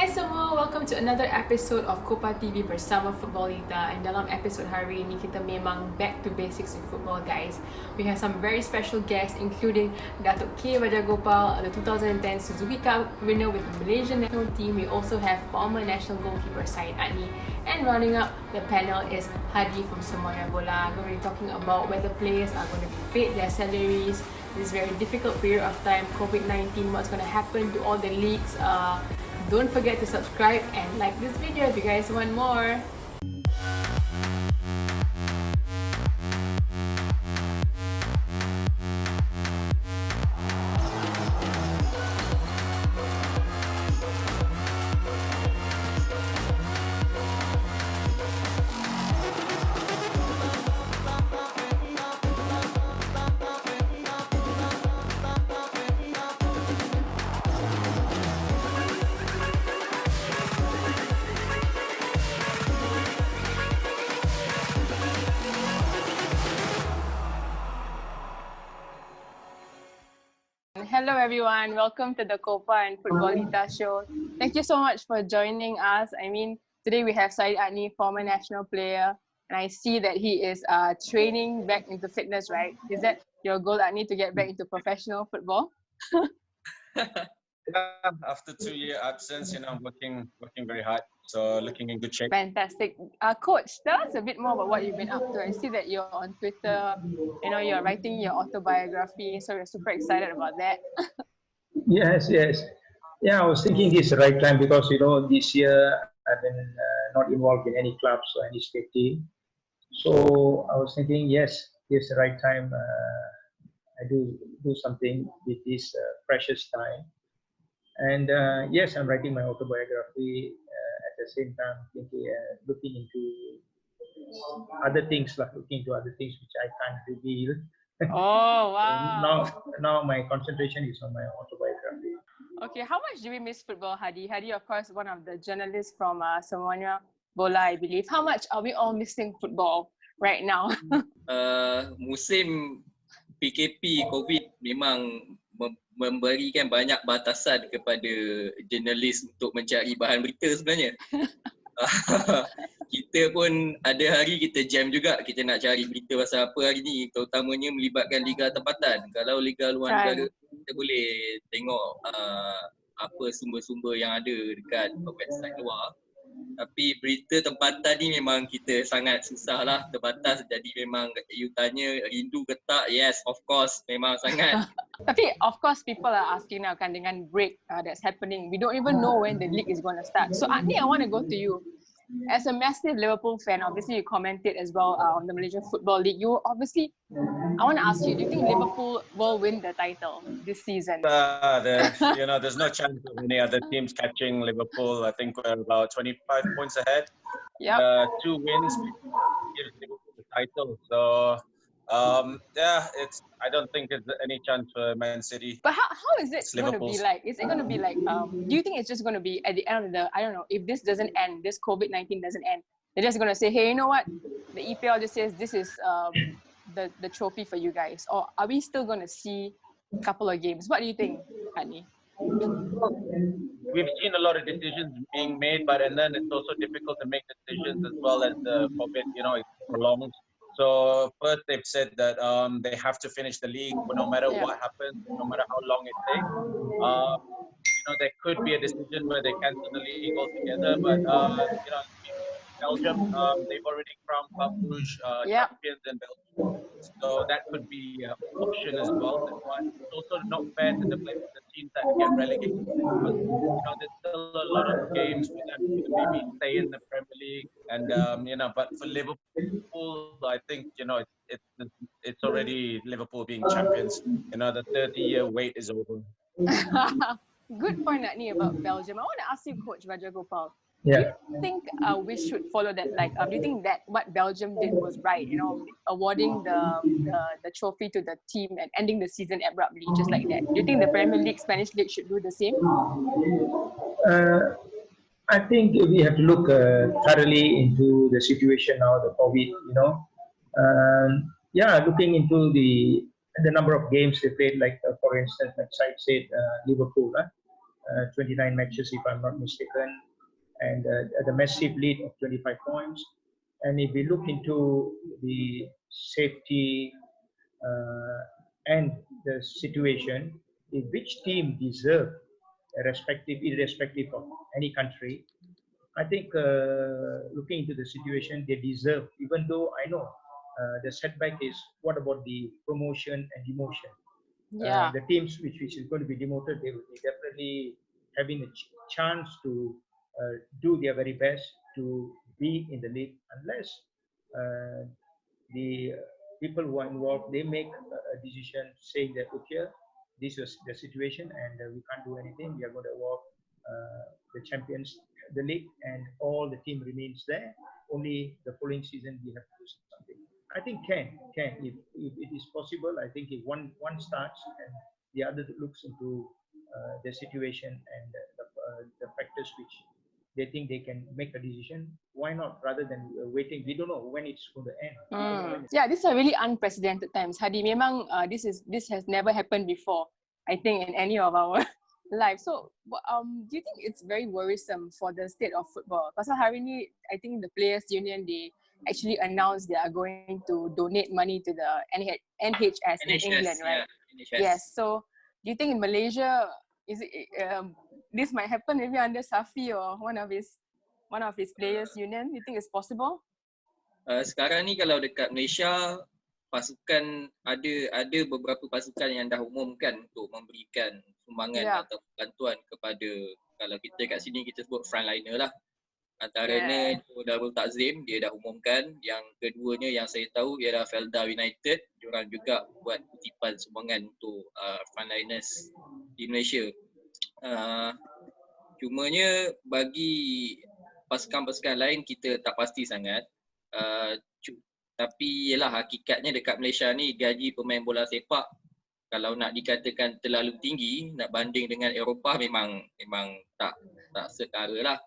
Hai semua, welcome to another episode of KOPPA TV bersama Futbolita. And dalam episod hari ini kita memang back to basics with football, guys. We have some very special guests including Datuk K Raja Gopal, the 2010 Suzuki Cup winner with the Malaysian national team. We also have former national goalkeeper Syed Adney, and rounding up the panel is Hadi from Semasa Bola. We're going to be talking about whether players are going to be paid their salaries, this very difficult period of time, COVID-19, what's going to happen to all the leagues. Don't forget to subscribe and like this video if you guys want more. Hello everyone, welcome to the KOPPA and Futbolita show. Thank you so much for joining us. I mean, today we have Syed Adney, former national player, and I see that he is training back into fitness, right? Is that your goal, Adney, to get back into professional football? Yeah, after 2 year absence, I'm working very hard, so looking in good shape. Fantastic. Coach, tell us a bit more about what you've been up to. I see that you're on Twitter, you're writing your autobiography, so we're super excited about that. Yes. Yeah, I was thinking this is the right time because, this year I've been not involved in any clubs or any state team. So I was thinking, yes, this is the right time. I do something with this precious time. And yes, I'm writing my autobiography at the same time, thinking, looking into other things, which I can't reveal. Oh, wow. Now my concentration is on my autobiography. Okay, how much do we miss football, Hadi? Hadi, of course, one of the journalists from Semasa Bola, I believe. How much are we all missing football right now? Musim PKP COVID memang memberikan banyak batasan kepada jurnalis untuk mencari bahan berita sebenarnya. Kita pun ada hari kita jam juga, kita nak cari berita pasal apa hari ni, terutamanya melibatkan liga tempatan. Kalau liga luar negara, kita boleh tengok apa sumber-sumber yang ada dekat website luar. Tapi berita tempatan ni memang kita sangat susah lah, terbatas. Jadi memang you tanya rindu ke tak? Yes, of course, memang sangat. Tapi of course people are asking now kan dengan break that's happening. We don't even know when the league is going to start. So Adney, I want to go to you. As a massive Liverpool fan, obviously you commented as well on the Malaysian Football League. I want to ask you, do you think Liverpool will win the title this season? There's no chance of any other teams catching Liverpool. I think we're about 25 points ahead. Yep. 2 wins gives Liverpool the title. So I don't think there's any chance for Man City. But how is it going to be like? Is it going to be like, do you think it's just going to be at the end of I don't know, if this doesn't end, this COVID-19 doesn't end, they're just going to say, hey, you know what? The EPL just says this is the trophy for you guys. Or are we still going to see a couple of games? What do you think, Adney? We've seen a lot of decisions being made, and then it's also difficult to make decisions as well as the COVID, it prolongs. So first they've said that they have to finish the league no matter what happens, no matter how long it takes. There could be a decision where they cancel the league altogether, but Belgium, they've already crowned Club Rouge champions in Belgium, so that could be an option as well. It's also not fair to the teams that get relegated because there's still a lot of games for them to maybe stay in the Premier League, and but for Liverpool, I think it's already Liverpool being champions. The 30-year wait is over. Good point, Adney, about Belgium. I want to ask you, Coach Raja Gopal. Yeah. Do you think we should follow that? Do you think that what Belgium did was right? Awarding the trophy to the team and ending the season abruptly, just like that. Do you think the Premier League, Spanish League, should do the same? I think we have to look thoroughly into the situation now, the COVID. Looking into the number of games they played. Like for instance, like Syed said, Liverpool. 29 matches, if I'm not mistaken, and the massive lead of 25 points. And if we look into the safety and the situation, in which team deserve irrespective of any country, I think looking into the situation, they deserve, even though I know the setback is what about the promotion and demotion. Yeah. The teams which is going to be demoted, they will be definitely having a chance to do their very best to be in the league, unless the people who are involved, they make a decision saying that, okay, this was the situation and we can't do anything. We are going to award the champions, the league, and all the team remains there. Only the following season we have to do something. I think if it is possible, I think if one starts and the other looks into the situation and the factors which they think they can make a decision, why not, rather than waiting? We don't know when it's going to end. Yeah, these are really unprecedented times. Hadi, memang this has never happened before, I think, in any of our lives. So do you think it's very worrisome for the state of football? Pasal hari ni, I think the Players Union, they actually announced they are going to donate money to the NHS in England, right? NHS. Yes. So do you think in Malaysia, is it this might happen maybe under Safi or one of his Players Union? You think it's possible? Sekarang ni kalau dekat Malaysia, pasukan ada beberapa pasukan yang dah umumkan untuk memberikan sumbangan atau bantuan kepada, kalau kita kat sini kita sebut frontliner lah. Antaranya Darul Takzim, dia dah umumkan. Yang keduanya yang saya tahu ialah Felda United, diorang juga buat kutipan sumbangan untuk frontliners di Malaysia. Cumanya bagi pasukan-pasukan lain kita tak pasti sangat. Tapi yelah, hakikatnya dekat Malaysia ni gaji pemain bola sepak kalau nak dikatakan terlalu tinggi nak banding dengan Eropah, memang tak setara lah.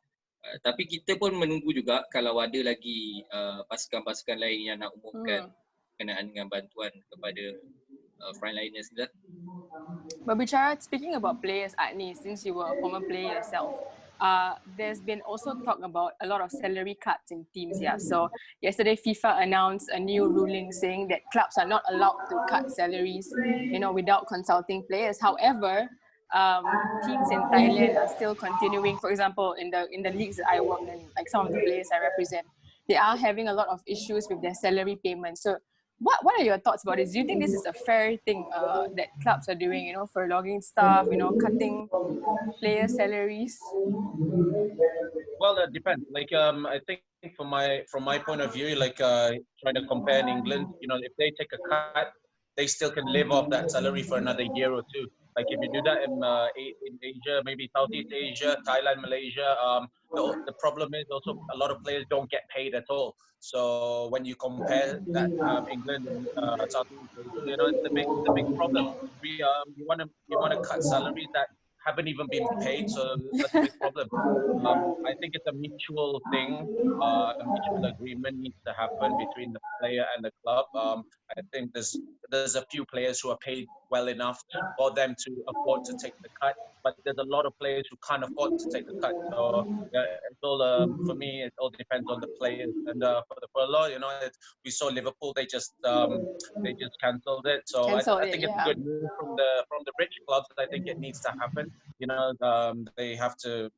Tapi kita pun menunggu juga kalau ada lagi pasukan-pasukan lain yang nak umumkan berkenaan dengan bantuan kepada frontliners ni lah. Berbicara, speaking about players, Adney, since you were a former player yourself, there's been also talk about a lot of salary cuts in teams. Yeah. So yesterday FIFA announced a new ruling saying that clubs are not allowed to cut salaries, without consulting players. However, teams in Thailand are still continuing. For example, in the leagues that I work in, like some of the players I represent, they are having a lot of issues with their salary payments. So what are your thoughts about this? Do you think this is a fair thing that clubs are doing, for logging staff, cutting player salaries? Well, that depends. Like, I think from my point of view, like trying to compare in England, if they take a cut, they still can live off that salary for another year or two. Like if you do that in Asia, maybe Southeast Asia, Thailand, Malaysia, the problem is also a lot of players don't get paid at all. So when you compare that England and Southeast Asia, it's a big problem. You want to cut salaries that haven't even been paid, so that's a big problem. I think it's a mutual thing. A mutual agreement needs to happen between the player and the club. I think there's a few players who are paid well enough for them to afford to take the cut, but there's a lot of players who can't afford to take the cut. So it's all for me, it all depends on the players. And for a lot, we saw Liverpool, they just cancelled it. So I think it's a good move from the rich clubs. I think it needs to happen. They have to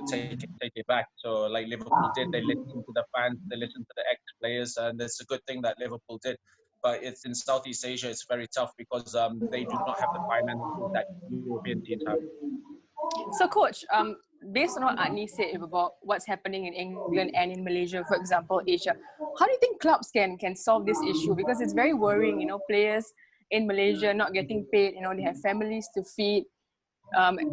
take it back. So like Liverpool did, they listened to the fans, they listened to the ex-players, and it's a good thing that Liverpool did. But it's in Southeast Asia, it's very tough because they do not have the finances that European teams have. So coach, based on what Adney said about what's happening in England and in Malaysia, for example, Asia, how do you think clubs can solve this issue? Because it's very worrying, players in Malaysia not getting paid, they have families to feed.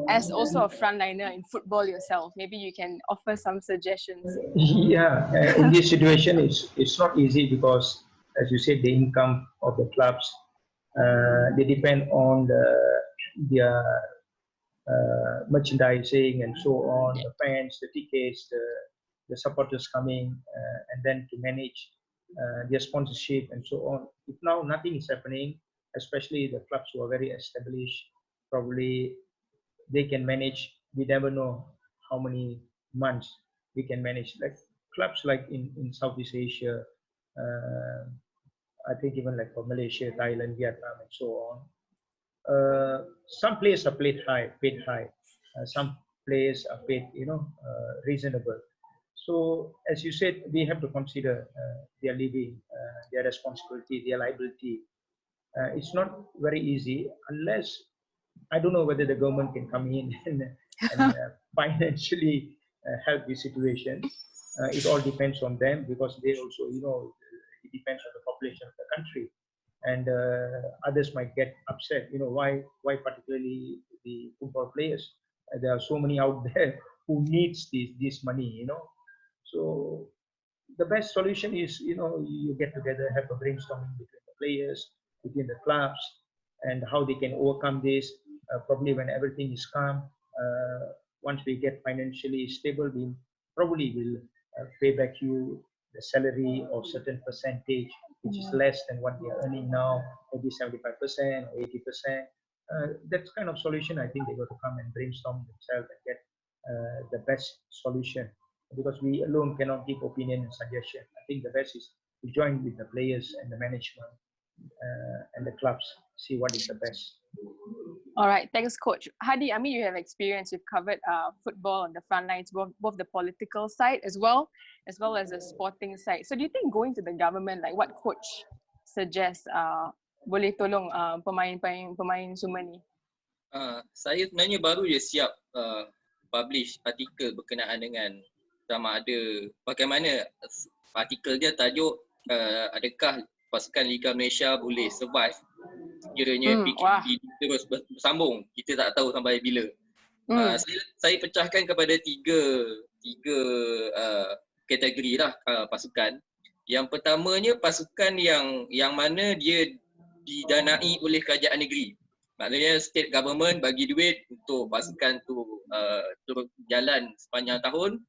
As also a frontliner in football yourself, maybe you can offer some suggestions. Yeah, in this situation, it's not easy because, as you said, the income of the clubs, they depend on their merchandising and so on, the fans, the tickets, the supporters coming, and then to manage their sponsorship and so on. If now nothing is happening, especially the clubs who are very established, probably they can manage. We never know how many months we can manage. Like clubs like in Southeast Asia, I think even like for Malaysia, Thailand, Vietnam, and so on. Some players are paid high. Some players are paid, reasonable. So as you said, we have to consider their living, their responsibility, their liability. It's not very easy unless, I don't know whether the government can come in and financially help the situation. It all depends on them, because they also, it depends on the population of the country. And others might get upset, why particularly the football players? There are so many out there who needs this money, So the best solution is, you get together, have a brainstorming between the players, between the clubs, and how they can overcome this. Probably when everything is calm, once we get financially stable, we probably will pay back you the salary of certain percentage, which is less than what we are earning now, maybe 75% or 80%. That kind of solution, I think they got to come and brainstorm themselves and get the best solution, because we alone cannot give opinion and suggestion. I think the best is to join with the players and the management and the clubs, see what is the best. All right, thanks, Coach. Hadi, I mean, you have experience. You've covered football on the front lines, both the political side as well as the sporting side. So do you think going to the government, like what Coach suggests, boleh tolong pemain semua ni? Saya sebenarnya baru je siap publish artikel berkenaan dengan sama ada bagaimana artikel dia tajuk adakah pasukan Liga Malaysia boleh survive sekiranya PKP terus bersambung, kita tak tahu sampai bila. Saya pecahkan kepada tiga kategori lah pasukan. Yang pertamanya pasukan yang mana dia didanai oleh kerajaan negeri. Maknanya state government bagi duit untuk pasukan tu turut jalan sepanjang tahun.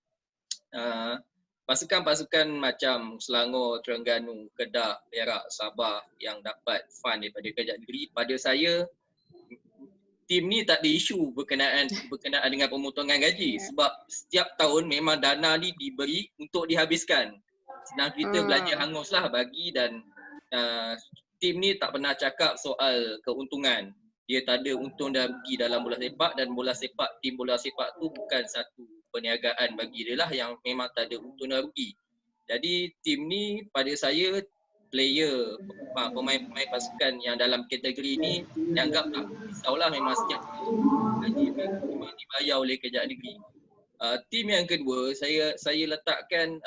Pasukan-pasukan macam Selangor, Terengganu, Kedah, Perak, Sabah yang dapat fund daripada kerajaan negeri, pada saya tim ni tak ada isu berkenaan dengan pemotongan gaji, sebab setiap tahun memang dana ni diberi untuk dihabiskan. Senang kita belajar hanguslah bagi, dan tim ni tak pernah cakap soal keuntungan. Dia tak ada untung dan rugi dalam bola sepak, dan tim bola sepak tu bukan satu perniagaan bagi dia lah yang memang tak ada untung dan rugi. Jadi tim ni pada saya player, pemain-pemain pasukan yang dalam kategori ni dianggap tak risaulah, memang setiap gaji memang dibayar oleh kerajaan negeri. Tim yang kedua saya letakkan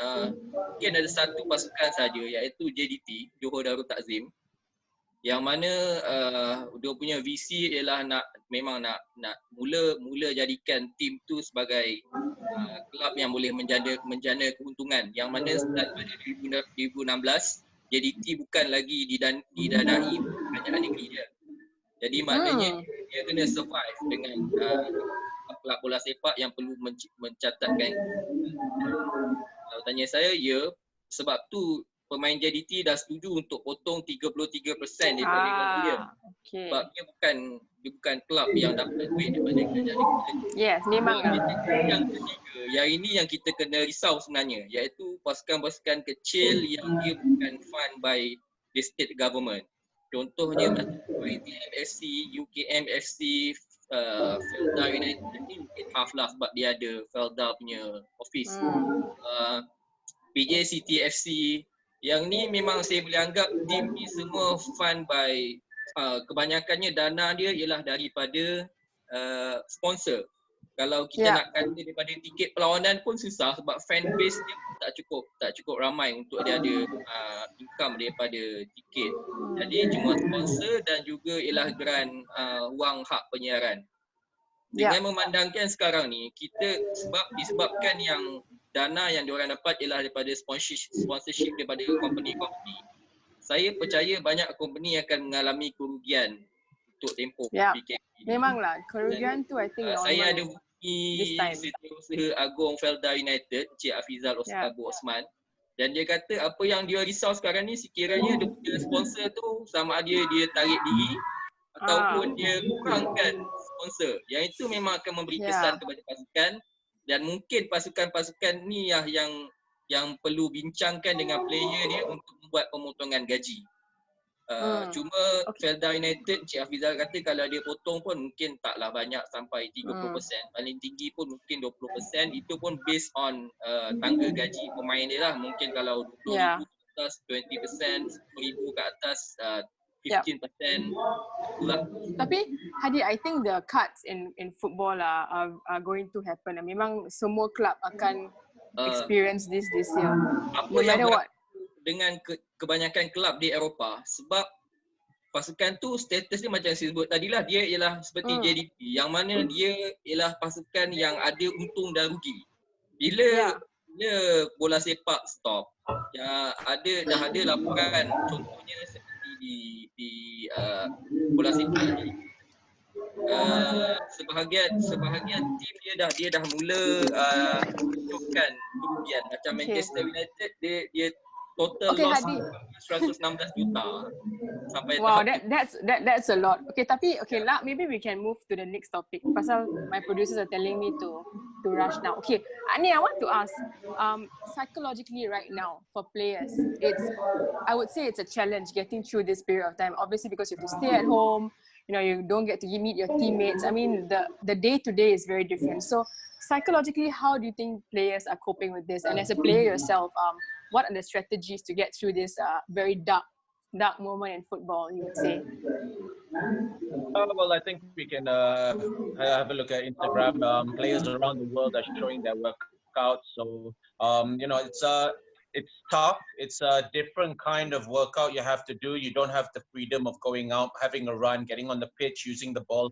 mungkin ada satu pasukan saja, iaitu JDT, Johor Darul Takzim, yang mana dia punya visi ialah nak mula jadikan tim tu sebagai kelab yang boleh menjana keuntungan, yang mana start pada 2016 JDT bukan lagi didanai kerajaan negeri dia. Jadi maknanya dia kena survive dengan kelab bola sepak yang perlu mencatatkan. Kalau tanya saya, ya, sebab tu pemain JDT dah setuju untuk potong 33% daripada gaji dia. Okay. Sebab dia bukan kelab yang dapat duit daripada kerajaan negeri. Yes, memanglah. Yang ketiga, yang ini yang kita kena risau sebenarnya, iaitu pasukan-pasukan kecil yang dia bukan fund by the state government. Contohnya FC, UKM FC, Felda United ni mungkin half lah sebab dia ada Felda punya office. PJ City FC, yang ni memang saya boleh anggap tim ni semua fund by kebanyakannya dana dia ialah daripada sponsor. Kalau kita nak kata daripada tiket perlawanan pun susah, sebab fan base dia tak cukup ramai untuk dia ada income daripada tiket. Jadi cuma sponsor dan juga ialah grant wang hak penyiaran. Dengan memandangkan sekarang ni disebabkan yang dana yang diorang dapat ialah daripada sponsorship daripada company-company. Saya percaya banyak company akan mengalami kerugian untuk tempoh PKP. Memanglah, kerugian tu I think normal. Saya ada hubungi Setiausaha Agong Felda United, Cik Afizal Abu Osman, dan dia kata apa yang dia risau sekarang ni sekiranya dia punya sponsor tu sama ada dia tarik diri ataupun dia kurangkan sponsor. Yang itu memang akan memberi kesan kepada pasukan, dan mungkin pasukan-pasukan ni yang perlu bincangkan dengan player dia untuk membuat pemotongan gaji. Cuma Felda United, Cik Hafizal kata kalau dia potong pun mungkin taklah banyak sampai 30%. Paling tinggi pun mungkin 20%. Itu pun based on tangga gaji pemain dia lah. Mungkin kalau 20,000 ke atas 20%, 10,000 ke atas 15%. Itulah. Tapi Hadi, I think the cuts in football are going to happen. Memang semua klub akan experience this year. Apa No yang matter what. Dengan kebanyakan kelab di Eropah, sebab pasukan tu status dia macam saya sebut tadilah, dia ialah seperti JDP, yang mana dia ialah pasukan yang ada untung dan rugi. Bila bola sepak stop, dah ada laporan contohnya seperti di bola sepak ni, sebahagian tim dia dah mula tunjukkan kerugian. Macam Manchester United, dia total loss 116 juta sampai that's a lot. Tapi maybe we can move to the next topic. Pasal my producers are telling me to rush now. Okay, Ani, I want to ask, psychologically right now for players, I would say it's a challenge getting through this period of time. Obviously because you have to stay at home, you don't get to meet your teammates. I mean, the day to day is very different. So psychologically, how do you think players are coping with this? And as a player yourself, what are the strategies to get through this very dark moment in football, you would say? Well, I think we can have a look at Instagram. Players around the world are showing their workouts. So, it's tough. It's a different kind of workout you have to do. You don't have the freedom of going out, having a run, getting on the pitch, using the ball.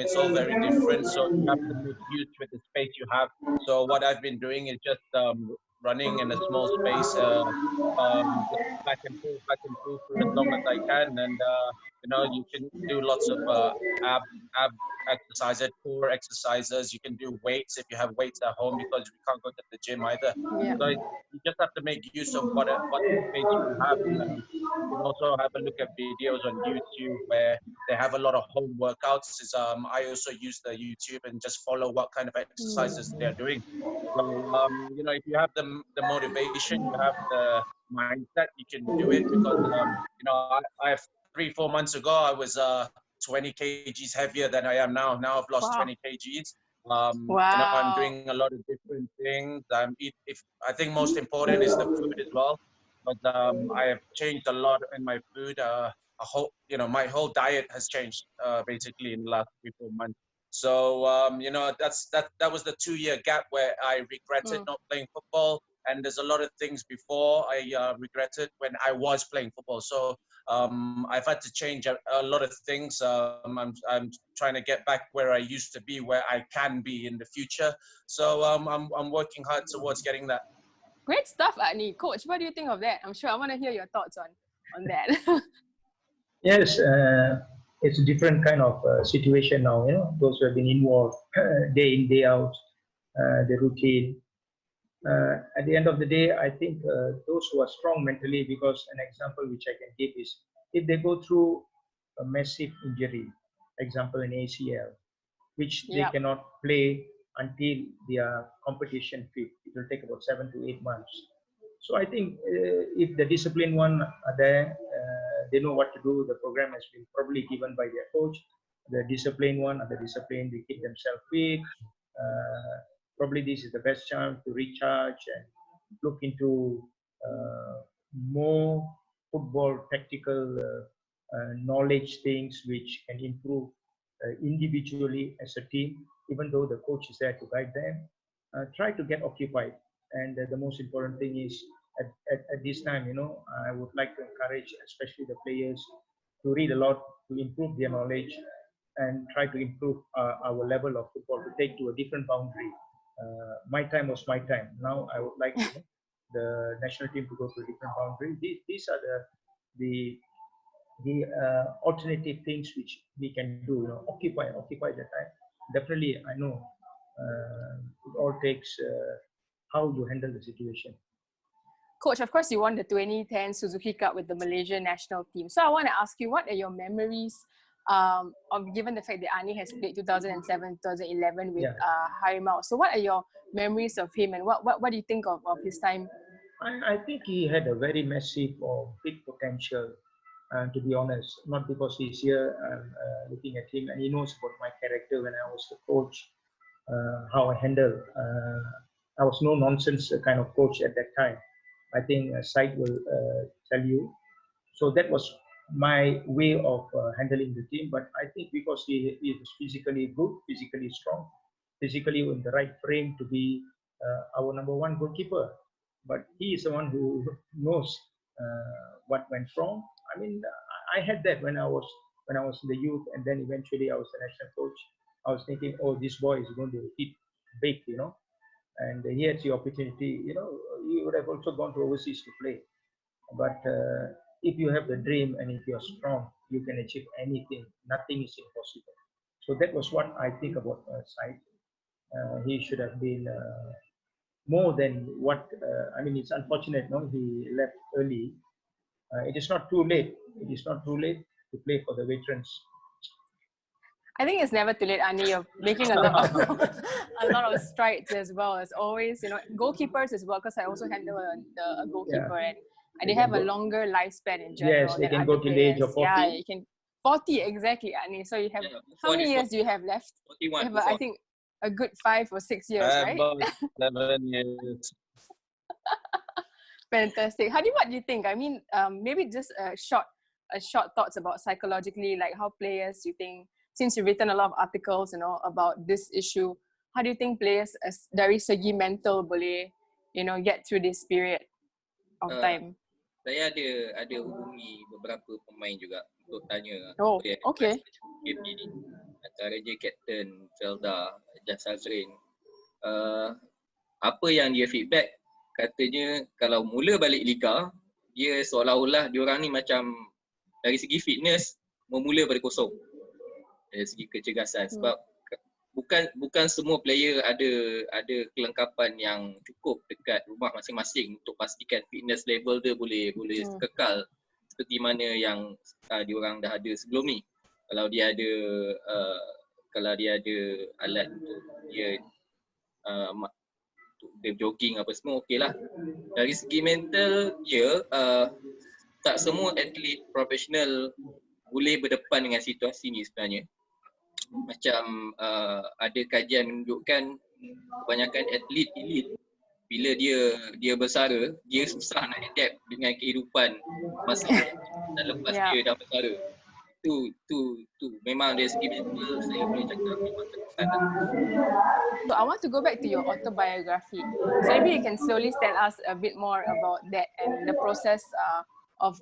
It's all very different. So you have to make use with the space you have. So what I've been doing is just running in a small space, back and forth for as long as I can. And, you can do lots of ab exercises, core exercises. You can do weights if you have weights at home, because we can't go to the gym either. So you just have to make use of what space you have. You can also have a look at videos on YouTube where they have a lot of home workouts. I also use the YouTube and just follow what kind of exercises they're doing. So, if you have the motivation, you have the mindset, you can do it. Because, I have 3-4 months ago, I was 20 kgs heavier than I am now. Now I've lost 20 kgs. I'm doing a lot of different things. I think most important is the food as well. But I have changed a lot in my food. My whole diet has changed basically in the last 3-4 months. So that was the 2-year gap where I regretted not playing football. And there's a lot of things before I regretted when I was playing football. So I've had to change a lot of things. I'm trying to get back where I used to be, where I can be in the future. So I'm working hard towards getting that. Great stuff, Adney. Coach, what do you think of that? I'm sure I want to hear your thoughts on that. Yes, it's a different kind of situation now. Those who have been involved day in, day out, the routine. At the end of the day, I think those who are strong mentally, because an example which I can give is if they go through a massive injury, example in ACL, which they cannot play until their competition fit. It will take about 7 to 8 months. So I think if the disciplined one are there, they know what to do. The program has been probably given by their coach. The disciplined one are the disciplined, they keep themselves fit. Probably this is the best chance to recharge and look into more football tactical knowledge things which can improve individually as a team, even though the coach is there to guide them. Try to get occupied. And the most important thing is at this time, I would like to encourage especially the players to read a lot, to improve their knowledge and try to improve our level of football, to take to a different boundary. My time was my time. Now I would like the national team to go to a different boundary. These are the alternative things which we can do. Occupy the time. Definitely, I know it all takes how you handle the situation. Coach, of course, you won the 2010 Suzuki Cup with the Malaysian national team. So I want to ask you, what are your memories given the fact that Ani has played 2007, 2011 with Yeah. Harimau. So what are your memories of him, and what do you think of his time? I think he had a very massive or big potential, to be honest. Not because he's here, looking at him, and he knows about my character when I was the coach, how I handle. I was no nonsense kind of coach at that time. I think Syed will tell you. So that was my way of handling the team. But I think because he was physically good, physically strong, physically in the right frame to be our number one goalkeeper. But he is the one who knows what went wrong. I mean, I had that when I was in the youth, and then eventually I was the national coach. I was thinking, oh, this boy is going to hit big, and he had the opportunity. He would have also gone to overseas to play. But if you have the dream and if you're strong, you can achieve anything. Nothing is impossible. So that was what I think about Syed. He should have been more than what. I mean, it's unfortunate, no, he left early. It is not too late. It is not too late to play for the veterans. I think it's never too late, Ani. You're making a lot of strides as well. As always, goalkeepers as well, because I also handle a goalkeeper, and they have a longer lifespan in general. Yes, they can go till the age of 40. Yeah, you can 40 exactly, Ani. So you have how many years do you have left? 41. You have, I think, a good 5 or 6 years, right? About 7 years. Fantastic. What do you think? I mean, maybe just a short thoughts about psychologically, like how players, you think, since you've written a lot of articles, about this issue, how do you think players dari segi mental boleh, get through this period of time? Saya ada hubungi beberapa pemain juga untuk tanya. Oh, okay. Antaranya Kapten Felda, Jasal Srin. Apa yang dia feedback, katanya kalau mula balik liga, dia seolah-olah diorang ni macam dari segi fitness memula pada kosong. Dari segi kecergasan, sebab bukan semua player ada kelengkapan yang cukup dekat rumah masing-masing untuk pastikan fitness level dia boleh kekal seperti mana yang diorang dah ada sebelum ni. Kalau dia ada alat untuk dia jogging apa semua, okey lah. Dari segi mental, tak semua atlet profesional boleh berdepan dengan situasi ni sebenarnya. Macam ada kajian menunjukkan kebanyakan atlet elit, bila dia bersara, dia susah nak adapt dengan kehidupan masa dan lepas dia dah bersara. Tu memang dari segi mental saya boleh cakap memang tekanan. So I want to go back to your autobiography. So maybe you can slowly tell us a bit more about that and the process of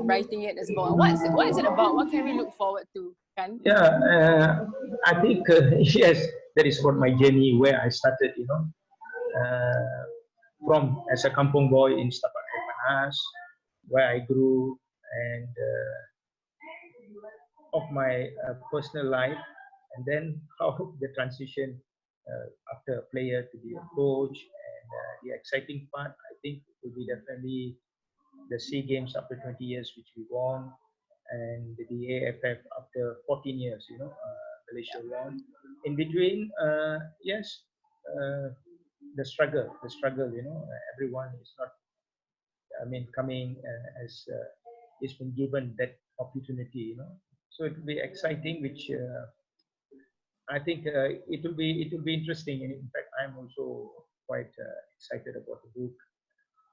writing it as well. What is it about? What can we look forward to? Yeah, I think yes, that is what my journey where I started. From as a kampung boy in Dapatkan, where I grew, and of my personal life, and then how the transition after a player to be a coach, and the exciting part, I think, will be definitely the SEA Games after 20 years, which we won, and the AFF after 14 years, Malaysia won. In between, yes, the struggle, everyone is not, coming as it's been given that opportunity, So it will be exciting, which I think it will be interesting. And in fact, I'm also quite excited about the book,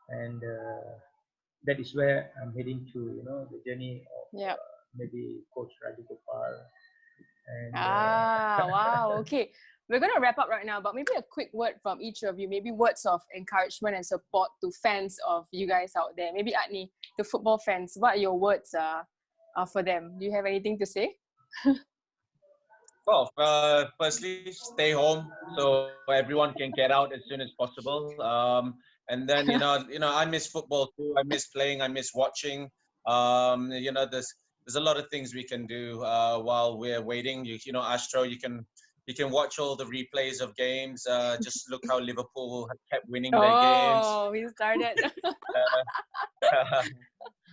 and that is where I'm heading to, the journey of maybe Coach Raja Gopal. And, wow, okay. We're going to wrap up right now, but maybe a quick word from each of you, maybe words of encouragement and support to fans of you guys out there. Maybe Adney, the football fans, what are your words for them? Do you have anything to say? Well, firstly, stay home so everyone can get out as soon as possible. And then, I miss football too. I miss playing. I miss watching. There's a lot of things we can do while we're waiting. Astro, you can watch all the replays of games. Just look how Liverpool have kept winning their games. Oh, we started.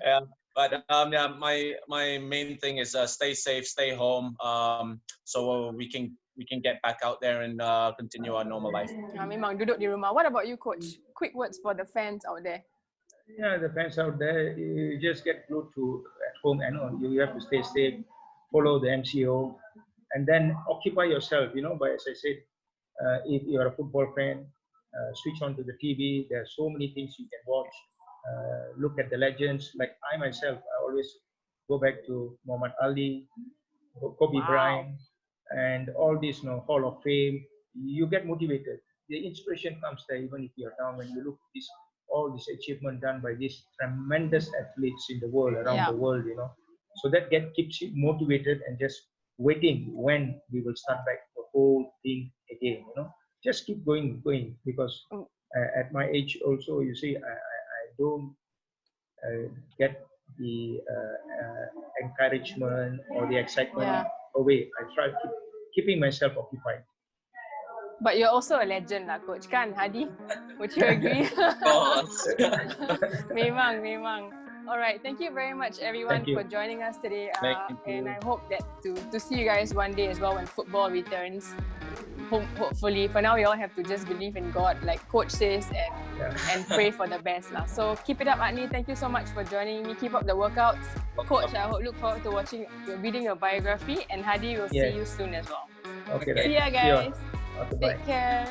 Yeah. But yeah, my main thing is stay safe, stay home, so we can get back out there and continue our normal life. Memang duduk di rumah. What about you, coach? Quick words for the fans out there. Yeah, the fans out there, you just get glued to at home and you have to stay safe, follow the MCO, and then occupy yourself, by, as I said, if you are a football fan, switch on to the TV. There are so many things you can watch. Look at the legends. Like I myself, I always go back to Muhammad Ali, Kobe Bryant, and all these Hall of Fame. You get motivated. The inspiration comes there even if you're down. When you look at all this achievement done by these tremendous athletes in the world, around the world, so that keeps you motivated and just waiting when we will start back the whole thing again. Just keep going, because at my age also, you see, I don't get the encouragement or the excitement away. I try keeping myself occupied. But you're also a legend lah, coach, kan, Hadi? Would you agree? Of course. Memang. All right, thank you very much, everyone, for joining us today. And I hope that to see you guys one day as well when football returns. Hopefully, for now, we all have to just believe in God, like coach says, and pray for the best lah. So keep it up, Adney. Thank you so much for joining me. Keep up the workouts, coach. I look forward to reading your biography, and Hadi will see you soon as well. Okay. See ya, guys. Okay, Take care.